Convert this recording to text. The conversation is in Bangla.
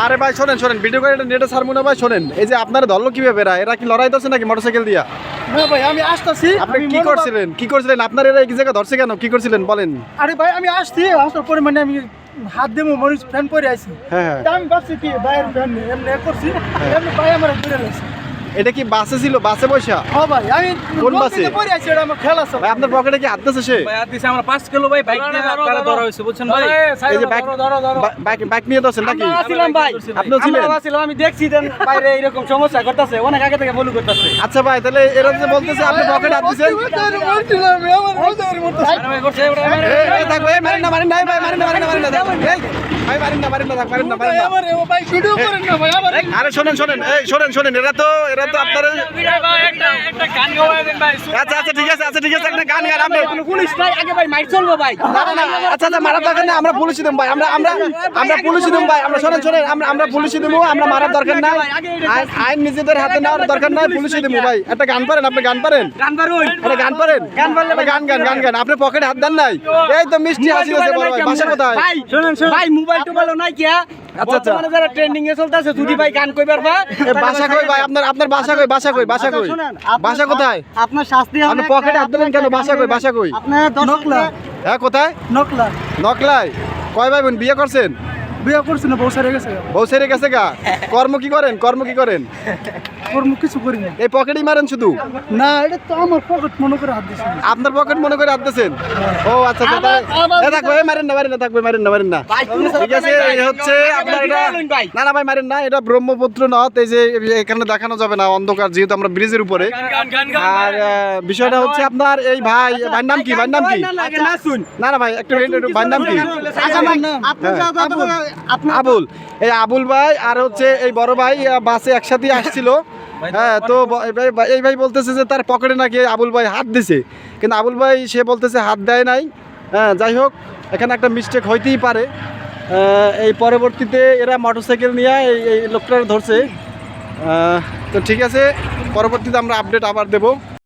আরে ভাই শোনেন শোনেন, ভিডিও করে নেটে ছাড়বো না ভাই। শোনেন, এই যে আপনারা ধরলো কিভাবে এরা কি লড়াই ধরছে নাকি মোটরসাইকেল দিয়া? না ভাই আমি আসতেছি। আপনি কি করছিলেন আপনার এরা এক জায়গা ধরছে কেন, কি করছিলেন বলেন? আরে ভাই আমি আসছি, আসার পরে মানে আমি হাত দেবো মরিচ ফ্যান পরে আইছি। হ্যাঁ তা আমি ভাবছি কি ভাইয়ের ফ্যান এমনি করছি, এমনি ভাই আমার ঘুরে গেছে। এটা কি বাসে ছিল, বাসে বসা? হ্যাঁ ভাই আমি কোন বাসে পরে আইছি, এটা আমার খেলা আছে ভাই। আপনার পকেটে কি হাত দিয়েছে সে? ভাই আর দিছে আমরা 5 কিলো ভাই বাইক নিয়ে আপনারা ধরা হইছে বুঝছেন ভাই। এই যে বাইক নিয়ে দছেন নাকি? আসছিলাম ভাই, আপনিও ছিলেন? আমরা আসছিলাম, আমি দেখছি দেন বাইরে এরকম সমস্যা করতেছে, অনেক আগে থেকে বলু করতেছে। আচ্ছা ভাই, তাহলে এরা যে বলতেছে আপনি পকেটে হাত দিয়েছেন। আরে ভাই করছে ওটা আমার এই থাকবে, এই মারেন না ভাই, মারেন না এই ভাই, মারেন না মারেন না। ভাই ভিডিও করেন না ভাই আমার। আরে শোনেন, এই শোনেন, এরা তো আপনারা একটা গান গাওয়া দেন ভাই। আচ্ছা ঠিক আছে একটা গান গান আপনি। পুলিশ নাই আগে ভাই মাইর চলবো ভাই। না আচ্ছা মারার দরকার নেই, আমরা পুলিশে দেব ভাই। আমরা পুলিশে দেব ভাই। আমরা শোনেন আমরা পুলিশে দেব, আমরা মারার দরকার নাই। আইন নিজেদের হাতে নেওয়ার দরকার নাই, পুলিশে দেব ভাই। একটা গান পারেন, আপনি গান পারেন? গান পারুন, একটা গান পারেন? গান আপনি পকেটে হাত দেন নাই? এই তো মিষ্টি হাসি আছে বড় ভাই। বাসা কোথায়? ভাই শুনুন ভাই, মোবাইল টোবাইল নাই কি? আচ্ছা বর্তমানে যারা ট্রেন্ডিং এ চলতেছে যদি ভাই গান কইবার বা বাসা কই ভাই? আপনার বাসা কই? বাসা কোথায়? আপনার শাস্তি আপনি পকেটে হাত দিলেন কেন? বাসা কই? আপনার নকলা হ্যাঁ কোথায়? নকলা নকলায়। কয় ভাই বোন বিয়ে করছেন? বিয়ে করছি না, বউ সারে গেছে। বউ ছেড়ে গেছে গা? কর্ম কি করেন? কর্ম কিছু করি না। এই পকেটেই মারেন শুধু? না এটা তো আমার পকেট মনে করে হাত দিছে। আপনার পকেট মনে করে হাত দিয়েছেন? ও আচ্ছা দেখো, মারেন না। ঠিক আছে, এই হচ্ছে আপনার এটা। না ভাই মারেন না, এটা ব্রহ্মপুত্র নদ। এই যে এখানে দেখানো যাবে না, অন্ধকার, যেহেতু আমরা ব্রিজের উপরে। আর বিষয়টা হচ্ছে আপনার এই ভাইয়ের নাম কি? না ভাই একটু ভাইয়ের নাম কি? আবুল। এই আবুল ভাই আর হচ্ছে এই বড় ভাই বাসে একসাথে আসছিল। হ্যাঁ, তো এই ভাই বলতেছে যে তার পকেটে নাকি আবুল ভাই হাত দিছে, কিন্তু আবুল ভাই সে বলতেছে হাত দেয় নাই। হ্যাঁ, যাই হোক, এখানে একটা মিস্টেক হইতেই পারে। এই পরবর্তীতে এরা মোটরসাইকেল নিয়ে এই লোকটা ধরছে। তো ঠিক আছে, পরবর্তীতে আমরা আপডেট আবার দেবো।